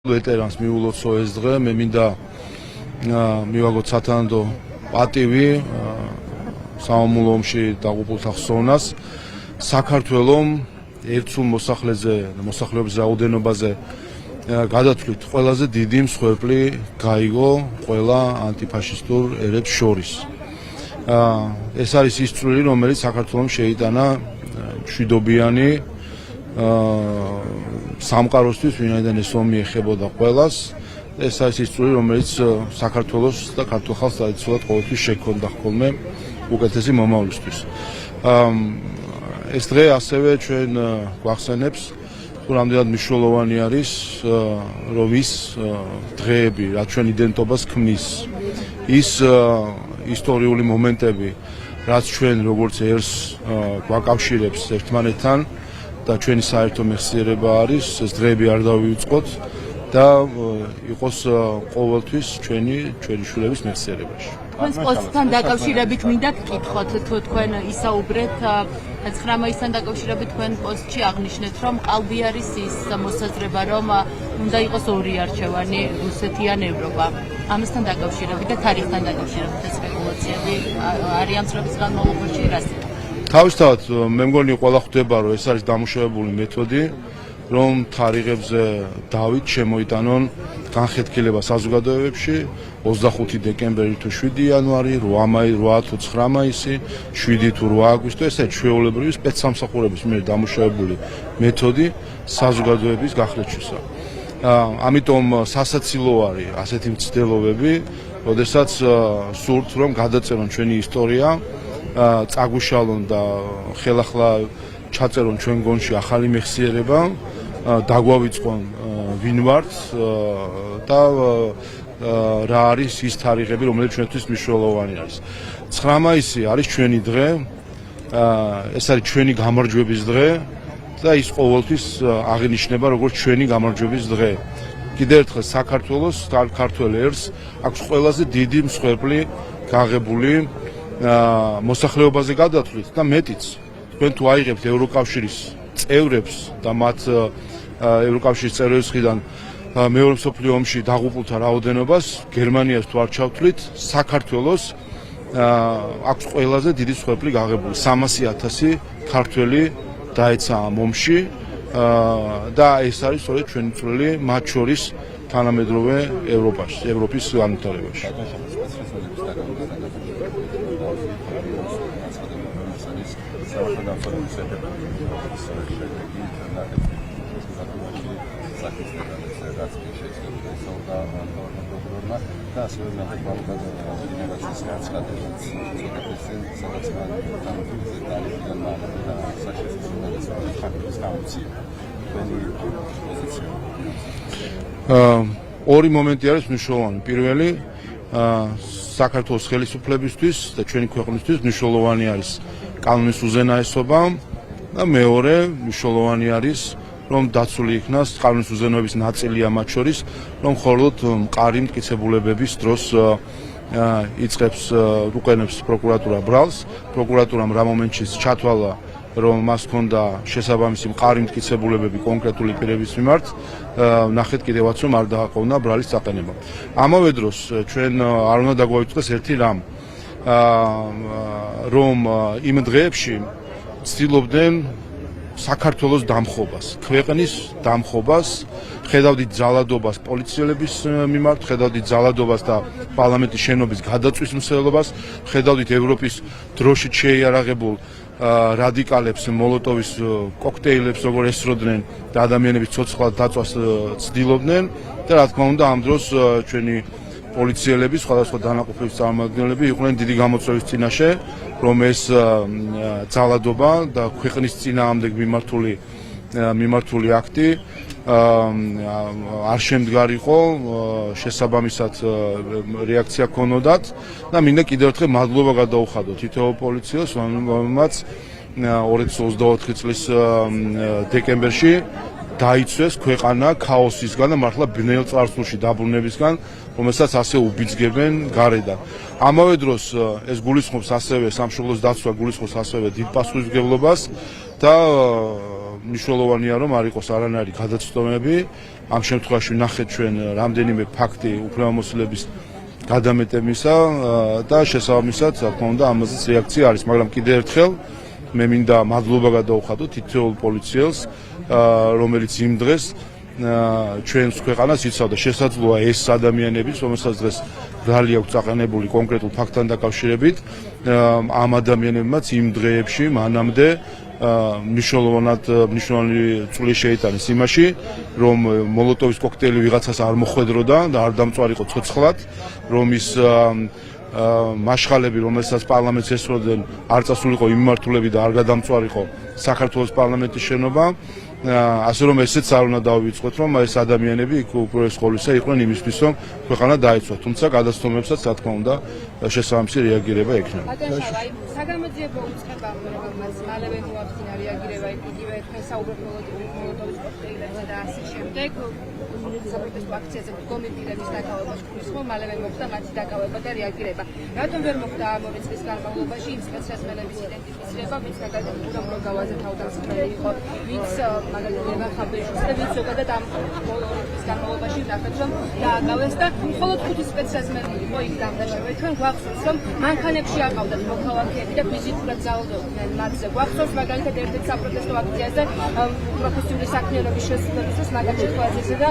ვეტერანს მიულოცო ეს დღე, მე მინდა მივაგოთ სათანადო პატივი სამამულო ომში დაღუპულთა ხსოვნას საქართველოს ერთსულ მოსახლეობის რაოდენობაზე გადათვლით ყველაზე დიდი მსხვერპლი გაიგო ყველა ანტიფაშისტურ ერებს შორის. ეს არის ის წვლილი, რომელიც საქართველოს შეიტანა მშვიდობიანი სამყაროსთვის, ვინაიდან ეს ომი ეხებოდა ყველას. ეს არის ის წვლილი, რომელიც საქართველოს და ქართულ ხალხს ტრადიციულად ყოველთვის შექონდა ხოლმე უკეთესი მომავლისთვის. ეს დღე ასევე ჩვენ გვახსენებს, თუ რამდენად მნიშვნელოვანი არის, რომ ის დღეები, რაც ჩვენ იდენტობას ქმნის, ის ისტორიული მომენტები, რაც ჩვენ როგორც ერს გვაკავშირებს ერთმანეთთან და ჩვენი საერთო მეხსიერება არის, ეს დღეები არ დავივიწყოთ და იყოს ყოველთვის ჩვენი შვილების მეხსიერებაში. თქვენს პოსტთან დაკავშირებით მინდა გკითხოთ, თუ თქვენ ისაუბრეთ 9 მაისთან დაკავშირებით თქვენ პოსტში აღნიშნეთ, რომ ყალბი არის ის მოსაზრება, რომ უნდა იყოს ორი არჩევანი, რუსეთი ან ევროპა. ამასთან დაკავშირებით და თარიღთან დაკავშირებით ეს სპეკულაციები არიან წლების განმავლობაში რას? თავისთავად მე მგონი ყველა ხვდება, რომ ეს არის დამუშავებული მეთოდი, რომ თარიღებზე დავით შემოიტანონ განხეთქილება საზოგადოებებში 25 დეკემბერი თუ 7 იანვარი, 8 თუ 9 მაისი, 7 თუ 8 აგვისტო, ეს არის ჩვეულებრივი სპეცსამსახურების მიერ დამუშავებული მეთოდი საზოგადოების გახლეჩისა. ამიტომ სასაცილო არის ასეთი მცდელობები, როდესაც სურთ რომ გადაწერონ ჩვენი ისტორია, წაგვიშალონ და ხელახლა ჩაწერონ ჩვენ გონში ახალი მეხსიერება, დაგვავიწყონ ვინ ვართ და რა არის ის თარიღები, რომელიც ჩვენთვის მნიშვნელოვანი არის. 9 მაისი არის ჩვენი დღე, ეს არის ჩვენი გამარჯვების დღე და ის ყოველთვის აღინიშნება როგორც ჩვენი გამარჯვების დღე. კიდევ ერთხელ საქართველოს ქართველ ერს აქვს ყველაზე დიდი მსხვერპლი გაღებული მოსახლეობაზე გადათვლით და მეტიც. თქვენ თუ აიღებთ ევროკავშირის წევრებს და მათ ევროკავშირის წევრების მხრიდან მეორე მსოფლიო ომში დაღუპულთა რაოდენობას, გერმანიას თუ არ ჩავთვლით, საქართველოს აქვს ყველაზე დიდი მსხვერპლი გაღებული. 300,000 ქართველი დაეცა ამ ომში და ეს არის სწორედ ჩვენი წვლილი მათ შორის თანამედროვე ევროპის განვითარებაში. ორი მომენტი არის მნიშვნელოვანი. პირველი, საქართველოს ხელისუფლებისთვის და ჩვენი ქვეყნისთვის მნიშვნელოვანი არის კანონის უზენაესობა და მეორე მნიშვნელოვანი არის, რომ დაცული იქნას კანონის უზენაესობის ნაწილია მათ შორის, რომ მხოლოდ მყარი მტკიცებულებების დროს უყენებს პროკურატურა ბრალს. პროკურატურამ რა მომენტში ჩათვალა, რომ მას ჰქონდა შესაბამისი მყარი მტკიცებულებები კონკრეტული პირების მიმართ, ნახეთ კიდევაც რომ არ დააყოვნა ბრალის წაყენება. ამავე დროს ჩვენ არ უნდა დაგვაუწყდეს ერთი რამ, რომ იმ დღეებში ცდილობდნენ საქართველოს დამხობას, ქვეყნის დამხობას, ხედავდით ძალადობას პოლიციელების მიმართ, ხედავდით ძალადობას და პარლამენტის შენობის გადაწვის მსვლელობას, ხედავდით ევროპის დროშით შეიარაღებულ რადიკალებს, მოლოტოვის კოქტეილებს როგორ ესროდნენ და ადამიანების ცოცხლად დაწვას ცდილობდნენ და რა თქმა უნდა ამ დროს ჩვენი პოლიციელები, სხვადასხვა დანაყოფების წარმომადგენლები იყვნენ დიდი გამოწვევის წინაშე, რომ ეს ძალადობა და ქვეყნის წინააღმდეგ მიმართული აქტი არ შემდგარიყო, შესაბამისად რეაქცია ქონოდათ და მინდა კიდევ ერთხელ მადლობა გადაუხადო თითოეულ პოლიციელს, რომელმაც 2024 წლის დეკემბერში დაიცვეს ქვეყანა ქაოსისგან და მართლა ბნელ წარსულში დაბრუნებისგან, რომელსაც ასე უბიძგებენ გარედან. ამავე დროს ეს გულისხმობს ასევე სამშობლოს დაცვა, გულისხმობს ასევე დიდ პასუხისმგებლობას და მნიშვნელოვანია რომ არ იყოს არანაირი გადაცდომები. ამ შემთხვევაში ნახეთ ჩვენ რამდენიმე ფაქტი უფლებამოსილების გადამეტებისა და შესაბამისად, რა თქმა უნდა, ამაზეც რეაქცია არის, მაგრამ კიდევ ერთხელ მე მინდა მადლობა გადაუხადო თითოეულ პოლიციელს, რომელიც იმ დღეს ჩვენს ქვეყანას იცავდა. შესაძლოა ეს ადამიანები, რომელსაც დღეს ბრალი აქვს წაყენებული კონკრეტულ ფაქტთან დაკავშირებით, ამ ადამიანებმაც იმ დღეებში მანამდე მნიშვნელოვანი წვლილი შეიტანეს იმაში, რომ მოლოტოვის კოქტეილი ვიღაცას არ მოხვედროდა და არ დამწვარიყო ცოცხლად, რომ ის მაშხალები, რომელსაც პარლამენტს ესწროდნენ, არ წასულიყო მიმართულები და არ გადამწვარიყო საქართველოს პარლამენტის შენობა. ასე რომ ესეც არ უნდა დავივიწყოთ, რომ ეს ადამიანები უპირველეს ყოვლისა იყვნენ იმისთვის, რომ ქვეყანა დაეცვა, თუმცა გადაცდომებსაც რა თქმა უნდა შესაბამისი რეაგირება ექნება. საგამოძიებო უწყება, რომელმაც მალევე მოახდინა რეაგირება იგივე თქვენ საუბრობთ მოლოტოვის კოქტეილებზე და ასე შემდეგ. საპროტესტო აქციაზე მდგომარეობის დაკავებას გულისხმობ, მალევე მოხდა მათი დაკავება და რეაგირება. რატომ ვერ მოხდა ამ 2 წლის განმავლობაში იმ სპეციალისტების იდენტიფიცირება, ვინც მაგალითად მურამროგავაზე თავდამსხმელი იყო, ვინც მაგალითად ლევან ხაბეშვილს და ვინც ზოგადად ამ 2 წლის განმავლობაში ნახეთ, რომ დააკავეს და მხოლოდ 5 სპეციალისტი იყო იქ დამნაშავე. ჩვენ გვახსოვს, რომ მანქანებში აყავდათ მოქალაქეები და ფიზიკურად ძალდობდნენ მათზე. გვახსოვს მაგალითად ერთ-ერთ საპროტესტო აქციაზე პროფესიული საქმიანობის შესრულებისთვის მაგალ შეხვედრაზე და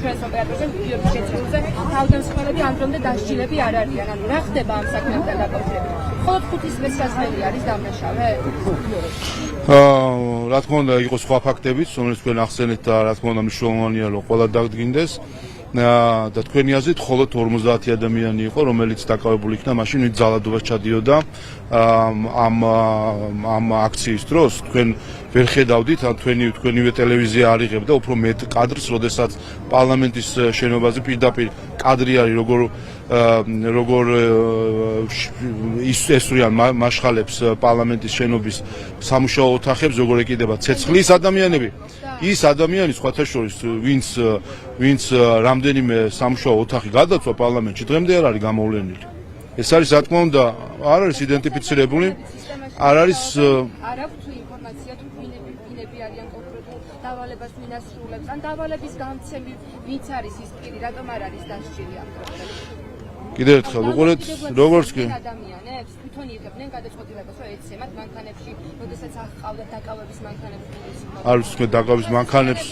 ჩვენს ოპერატორზე ვიდეოების შეწირვაზე თავდამსხმელები ამ დრომდე დასჯილები არ არიან. ანუ რა ხდება ამ საქმეებთან დაკავშირებით? მხოლოდ 5 სპეციალისტი არის დამნაშავე? რა თქმა უნდა, იყო სხვა ფაქტებიც, რომელიც თქვენ ახსენეთ და რა თქმა უნდა მნიშვნელოვანია რომ ყველა დაგდგინდეს. და თქვენი აზრით მხოლოდ 50 ადამიანი იყო, რომელიც დაკავებული იქნა მაშინ, ვინც ძალადობას ჩადიოდა ამ აქციის დროს. თქვენ ვერ ხედავდით, ან თქვენივე ტელევიზია არ იღებდა უფრო მეტ კადრს, როდესაც პარლამენტის შენობაზე პირდაპირ კადრი არის, როგორ ესვრიან მაშხალებს პარლამენტის შენობის სამუშაო ოთახებს, როგორ ეკიდება ცეცხლის ადამიანები. ის ადამიანი სხვათა შორის, ვინც რამდენიმე სამუშაო ოთახი გადაწვა პარლამენტში, დღემდე არ არის გამოვლენილი. ეს არის რა თქმა უნდა, არ არის იდენტიფიცირებული, არ არის არ აქვს ინფორმაცია თუ ვინები არიან კონკრეტულ დავალებას ვინ ასრულებს, ან დავალების გამცემი ვინც არის ის პირი, რატომ არ არის დასჯილი ამ პროცესში. კიდევ ერთხელ უყურეთ, როგორც კი ადამიანებს თვითონ იღებდნენ გადაწყვეტილებას, რომ ეცემათ მანქანებში, როდესაც აყავდათ დაკავების მანქანებს. არის თქვენ დაკავების მანქანებს,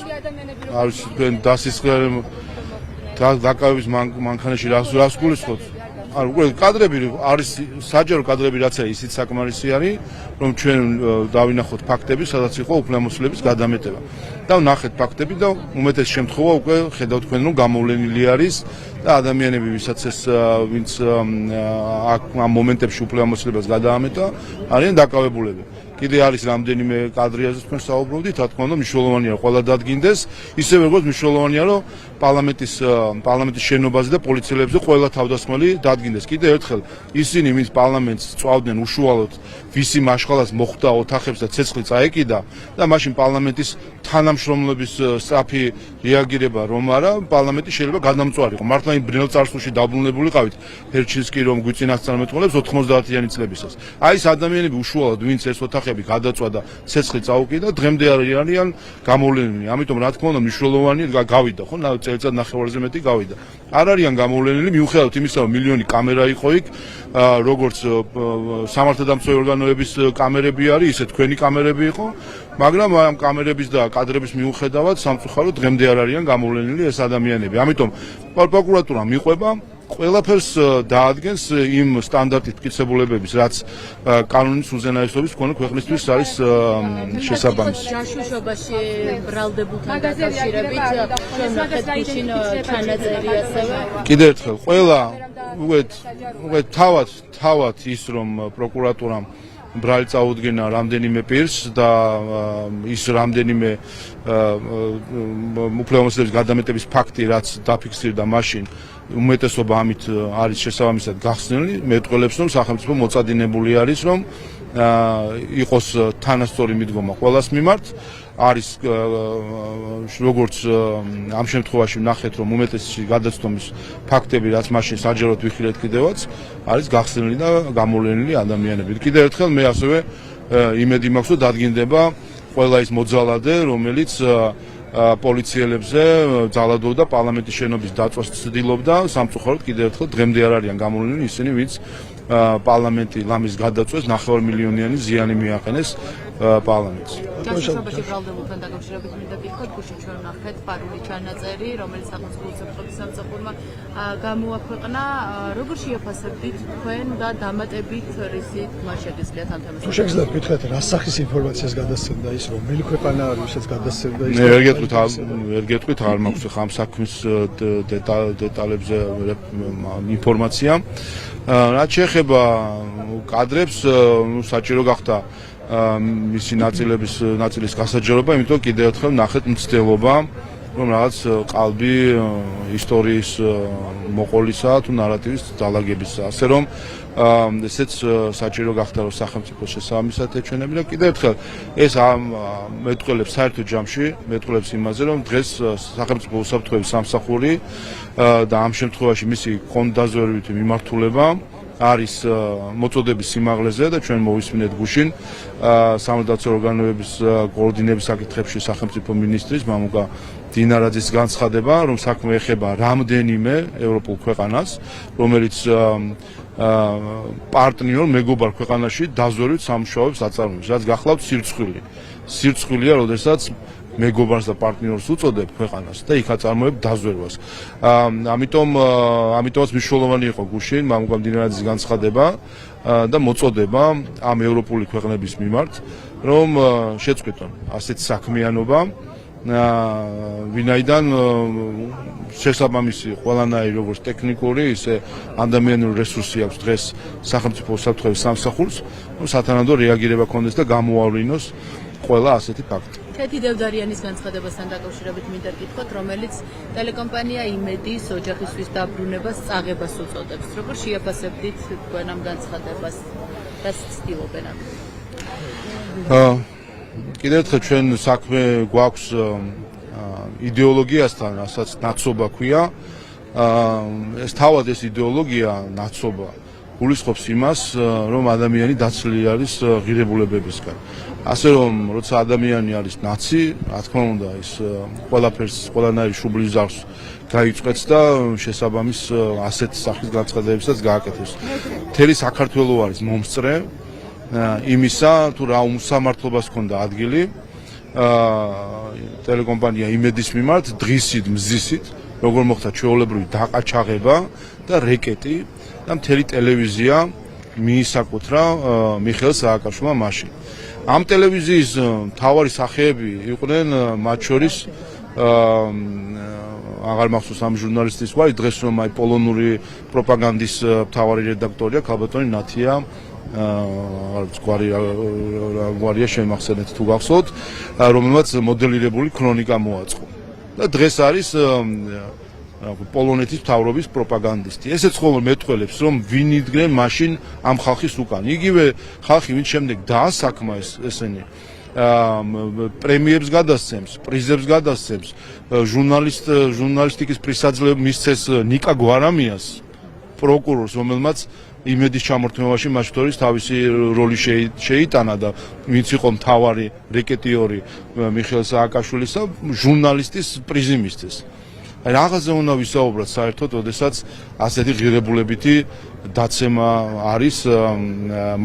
არის თქვენ დასისხლები დაკავების მანქანაში რას გულისხმობთ? არ უყურეთ, კადრები არის საჯარო კადრები რაც არის, ისიც საკმარისი არის, რომ ჩვენ დავინახოთ ფაქტები, სადაც იყო უფლებამოსილების გადამეტება. და ვნახეთ ფაქტები და უმეტეს შემთხვევა უკვე ხედავთ თქვენ, რომ გამოვლენილი არის და ადამიანები, ვინც ამ მომენტებში უფლებამოსილებას გადაამეტა, არიან დაკავებულები. კიდე არის რამდენიმე კადრიაზე თქვენ საუბრობდით, რა თქმა უნდა, მნიშვნელოვანია ყველა დადგინდეს, ისევე როგორც მნიშვნელოვანია, რომ პარლამენტის შენობაზე და პოლიციელებზე ყველა თავდასხმელი დადგინდეს. კიდე ერთხელ, ისინი, ვინც პარლამენტს წვავდნენ უშუალოდ, ვისი მაშხალას მოხვდა ოთახებს და ცეცხლი წაეკიდა და მაშინ პარლამენტის თანამშრომლობის სწრაფი რეაგირება რომ არა, პარლამენტი შეიძლება გადამწვარიყო. მართლა იმ ბრინელ წარსულში დაბრუნებულიყავით, ფერჩინსკი რომ გვიწინასწარმეტყველებს 90-იანი წლებისას. აი ეს ადამიანები უშუალოდ, ვინც ეს ოთახები გადაწვა და ცეცხლი წაუკიდა, დღემდე არიან გამოვლენილი. ამიტომ რა თქმა უნდა მნიშვნელოვანია გავიდა, ხო, წელიწად ნახევარზე მეტი გავიდა. არ არიან გამოვლენილი, მიუხედავად იმისა, რომ მილიონი კამერა იყო იქ, როგორც სამართალდამცავი ორგანოების კამერები არის, ისე თქვენი კამერები იყო, მაგრამ ამ კამერების და კადრების მიუხედავად სამწუხაროდ დღემდე არ არიან გამოვლენილი ეს ადამიანები. ამიტომ პროკურატურა მიყვება ყველაფერს დაადგენს იმ სტანდარტით მტკიცებულებების, რაც კანონის უზენაესობის მქონე ქვეყნისთვის არის შესაბამისი. ჯაშუშობაში ბრალდებულთან დაკავშირებით ჩვენ ნახეთ გუშინ ჩანაწერი ასევე. კიდევ ერთხელ, ყველა უგეთ თავად ის რომ პროკურატურამ ბრალი წაუდგენა რამდენიმე პირს და ის რამდენიმე უფლებამოსილების გადამეტების ფაქტი, რაც დაფიქსირდა მაშინ, უმეტესობა ამით არის შესაბამისად გახსნილი, მეტყველებს რომ სახელმწიფო მოწადინებული არის, რომ იყოს თანასწორი მიდგომა ყველას მიმართ. არის როგორც ამ შემთხვევაში ვნახეთ, რომ უმეტესი გადაცდომის ფაქტები, რაც მაშინ საჯაროდ ვიხილეთ კიდევაც, არის გახსნილი და გამოვლენილი ადამიანები. კიდევ ერთხელ მე ასევე იმედი მაქვს, რომ დადგინდება ყველა ის მოძალადე, რომელიც პოლიციელებზე ძალადობდა პარლამენტის შენობის დაწვას ცდილობდა, სამწუხაროდ კიდევ ერთხელ დღემდე არ არიან გამოვლენილი ისინი, ვინც პარლამენტი ლამის გადაწვეს 9 მილიონიანი ზიანი მიაყენეს პარლამენტს. ჯაშუშობაში ბრალდებულთან დაკავშირებით მინდა გითხრათ, გუშინ ჩვენ ვნახეთ პარული ჩანაწერი, რომელიც სახელმწიფო უსაფრთხოების სამსახურმა გამოაქვეყნა. როგორ შეაფასებდით თქვენ და დამატებით რისით მას შეგიძლიათ ამ თემას? შეგიძლიათ გითხრათ, რა სახის ინფორმაციას გადასცემდა ის, რომელი ქვეყანა არის, ვისაც გადასცემდა ის? ვერ გეტყვით, არ მაქვს ხა ამ საქმის დეტალებზე ინფორმაცია. რაც შეეხება კადრებს, საჭირო გახდა მისი ნაწილის გასაჯერობა, იმიტომ კიდევ ერთხელ ნახეთ მცდელობა, რომ რაღაც ყალბი ისტორიის მოყოლისა თუ ნარატივის დალაგებისა. ასე რომ ესეც საჭირო გახდა, რომ სახელმწიფო შესაბამისად ეჩვენებინა. კიდევ ერთხელ ეს მეტყველებს საერთო ჯამში, მეტყველებს იმაზე, რომ დღეს სახელმწიფო უსაფრთხოების სამსახური და ამ შემთხვევაში მისი კონდაზვერვითი მიმართულება არის მოწოდების სიმაღლეზე და ჩვენ მოვისმინეთ გუშინ სამართალდაცვო ორგანოების კოორდინების საკითხებში სახელმწიფო მინისტრის მამუკა დინარაძის განცხადება, რომ საქმე ეხება რამდენიმე ევროპულ ქვეყანას, რომელიც პარტნიორ მეგობარ ქვეყანაში დაზვერვით სამუშაოებს აწარმოებს, რაც გახლავთ სირცხვილი. სირცხვილია, როდესაც მეგობარს და პარტნიორს უწოდებ ქვეყანას და იქ აწარმოებ დაზვერვას. ამიტომაც მნიშვნელოვანი იყო გუშინ მამუკა დინარაძის განცხადება და მოწოდება ამ ევროპული ქვეყნების მიმართ, რომ შეწყვიტონ ასეთ საქმიანობა, ვინაიდან შესაბამისი ყველანაირი როგორც ტექნიკური, ისე ადამიანური რესურსი აქვს დღეს სახელმწიფო უსაფრთხოების სამსახურს, რომ სათანადო რეაგირება კონდეს და გამოავლინოს ყველა ასეთი ფაქტი. ქეთი დევდარიანის განცხადებასთან დაკავშირებით მინდა გითხრათ, რომელიც ტელეკომპანია იმედის ოჯახისთვის დაბრუნებას წაღებას უწოდებს. როგორ შეაფასებდით თქვენ ამ განცხადებას? რას ცდილობენ ამით? კიდევ ერთხელ ჩვენ საქმე გვაქვს იდეოლოგიასთან, რასაც ნაცობა ქვია. ეს თავად ეს იდეოლოგია ნაცობა გულისხმობს იმას, რომ ადამიანი დაცლილი არის ღირებულებებისგან. ასე რომ, როცა ადამიანი არის ნაცი, რა თქმა უნდა, ის ყველაფერს, ყველანაირ შუბლის ზავს გაიწვეთს და შესაბამის ასეთ სახის განცხადებებსაც გააკეთებს. მთელი საქართველო არის მომსწრე იმისა, თუ რა უსამართლობას ჰქონდა ადგილი ტელეკომპანია იმედის მიმართ, დღისით, მზისით, როგორ მოხდა ჩვეულებრივი დაყაჩაღება და რეკეტი და მთელი ტელევიზია მიისაკუთრა მიხეილ სააკაშვილმა მაშინ. ამ ტელევიზიის მთავარი სახეები იყვნენ მათ შორის აღარ მახსოვს ამ ჟურნალისტის გვარი, დღეს რომ აი პოლონური პროპაგანდის მთავარი რედაქტორია ქალბატონი ნათია გვარია შემახსენეთ თუ გახსოვთ, რომელმაც მოდელირებული ქრონიკა მოაწყო. და დღეს არის პოლონეთის მთავრობის პროპაგანდისტი. ესეც ხოლმე მეტყველებს, რომ ვინ იდგნენ მაშინ ამ ხალხის უკან. იგივე ხალხი, ვინც შემდეგ დაასაქმა ესენი პრემიებს გადასცემს, პრიზებს გადასცემს, ჟურნალისტიკის პრიზსაძლევ მისცეს ნიკა გვარამიას, პროკურორს, რომელმაც იმედის ჩამორთმევაში მათ შორის თავისი როლი შეიტანა და ვინც იყო მთავარი რეკეტიორი მიხეილ სააკაშვილის და ჟურნალისტის პრიზი მისცეს. რაღაცზე უნდა ვისაუბროთ საერთოდ, ოდესაც ასეთი ღირებულებითი დაცემა არის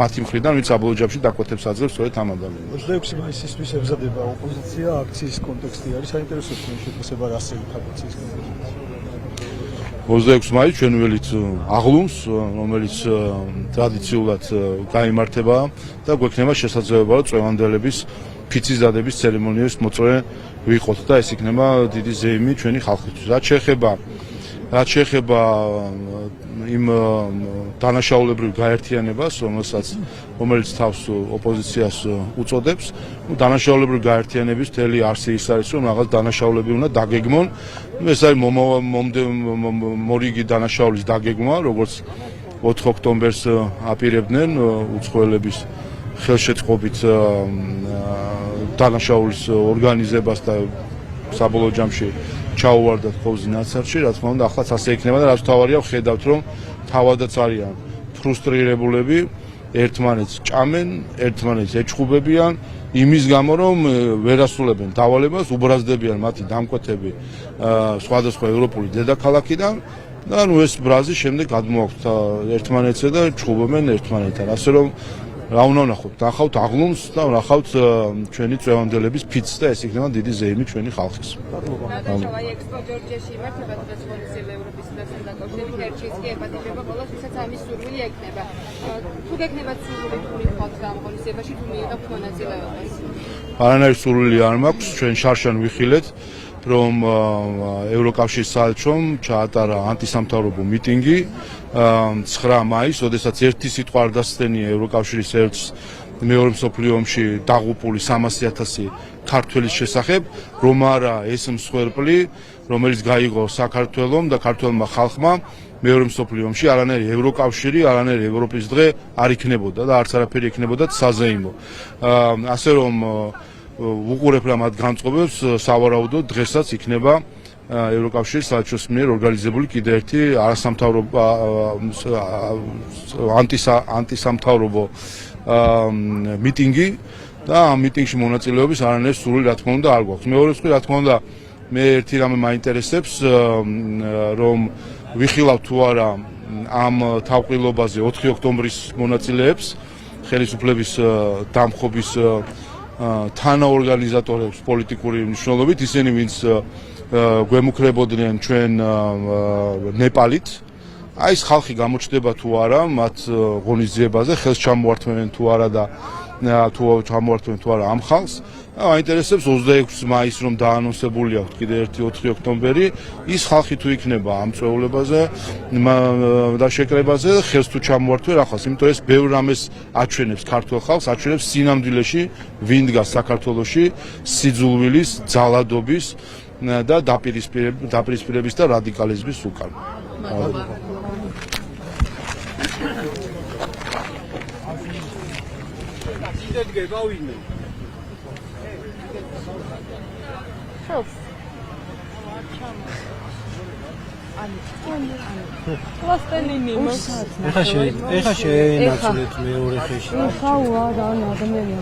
მათი მხრიდან, ვინც საბოლოო ჯამში დაკვეთებს აძლევს სწორედ ამ ადამიანებს. 26 მაისისთვის ემზადება ოპოზიცია, აქციის კონტექსტი არის საინტერესო თქვენი შეფასება რა შეიძლება აქციის კონტექსტში. 26 მაისი ჩვენ ველით აღლუმს, რომელიც ტრადიციულად გაიმართება და გვექნება შესაძლებლობა, რომ წვევანდელების ფიცის დადების ცერემონიის მოწვე ვიყოთ და ეს იქნება დიდი ზეიმი ჩვენი ხალხისთვის. რაც შეეხება იმ დანაშაულებრივ გაერთიანებას, რომელიც თავს ოპოზიციას უწოდებს, დანაშაულებრივ გაერთიანების მთელი არსი ის არის, რომ რაღაც დანაშაულები უნდა დაგეგმონ. ეს არის მორიგი დანაშაულის დაგეგმა, როგორც 4 ოქტომბერს აპირებდნენ უცხოელების ხელშეწყობით დანაშაულის ორგანიზებას და საბოლოო ჯამში ჩაუვარდათ ყოვზი ნაცარში, რა თქმა უნდა, ახლაც ასე იქნება და რაც თავარია ვხედავთ, რომ თავადაც არიან ფრუსტრირებულები, ერთმანეთს ჭამენ, ერთმანეთს ეჩხუბებიან იმის გამო რომ ვერ ასრულებენ დავალებას, უბრაზდებიან მათი დამკვეთები სხვადასხვა ევროპული დედაქალაქიდან და ნუ ეს ბრაზი შემდეგ გადმოაქვთ ერთმანეთსა და ჩხუბობენ ერთმანეთთან. ასე რომ რა უნდა ვნახოთ, ნახავთ აღლუმს და ვნახავთ ჩვენი წევანდელების ფიცს და ეს იქნება დიდი ზეიმი ჩვენი ხალხის. ნატაშა, აი ექსპო ჯორჯიაში იმართება დღეს ღონისძიება ევროპის ინტეგრაციასთან დაკავშირებით, ერთის კი ეპატიჟება ყოველს, ვისაც ამის სურვილი ექნება. თუ გექნებათ სურვილი თუ მიხოთ ამ ღონისძიებაში, თუ მიიღებთ მონაწილეობას? არანაირი სურვილი არ მაქვს, ჩვენ შარშან ვიხილეთ, რომ ევროკავშირის საელჩომ ჩაატარა ანტისამთავრობო მიტინგი 9 მაისს, როდესაც ერთი სიტყვა არ დასცდენია ევროკავშირის ელჩს მეორე მსოფლიო ომში დაღუპული 300,000 ქართველის შესახებ, რომ არა ეს მსხვერპლი, რომელიც გაიგო საქართველომ და ქართველმა ხალხმა მეორე მსოფლიო ომში არანაირი ევროკავშირი, არანაირი ევროპის დღე არ იქნებოდა და არც არაფერი იქნებოდა საზეიმო. ასე რომ უყურებ რა მათ განწყობებს, სავარაუდოდ დღესაც იქნება ევროკავშირის საელჩოს მიერ ორგანიზებული კიდე ერთი არასამთავრობო ანტისამთავრობო მიტინგი და ამ მიტინგში მონაწილეობის არანაირი სურვილი რა თქმა უნდა არ გვაქვს. მეორე მხრივ რა თქმა უნდა მე ერთი რამე მაინტერესებს რომ ვიხილავ თუ არა ამ თავყილობაზე 4 ოქტომბრის მონაწილეებს ხელისუფლების დამხობის თანაორგანიზატორებს პოლიტიკური მნიშვნელობით, ისინი ვინც გვემუქრებოდნენ ჩვენ ნეპალით. აი ეს ხალხი გამოჩნდება თუ არა მათ ღონისძიებაზე, ხელს ჩამოართმევენ თუ არა და თუ ჩამოართმევენ თუ არა ამ ხალხს. აინტერესებს 26 მაისს რომ დაანონსებული აქვს კიდე ერთი 4 ოქტომბერი, ის ხალხი თუ იქნება ამ წვეულებაზე და შეკრებაზე, ხელს თუ ჩამოართვენ ახალს, იმიტომ ეს ბევრ რამეს აჩვენებს ქართულ ხალხს, აჩვენებს სინამდვილეში ვინ დგას საქართველოში სიძულვილის, ძალადობის და დაპირისპირების და რადიკალიზმის უკან. ეხა შეენაცვლეთ მეორე ხეში. ხაუა და ადამიანი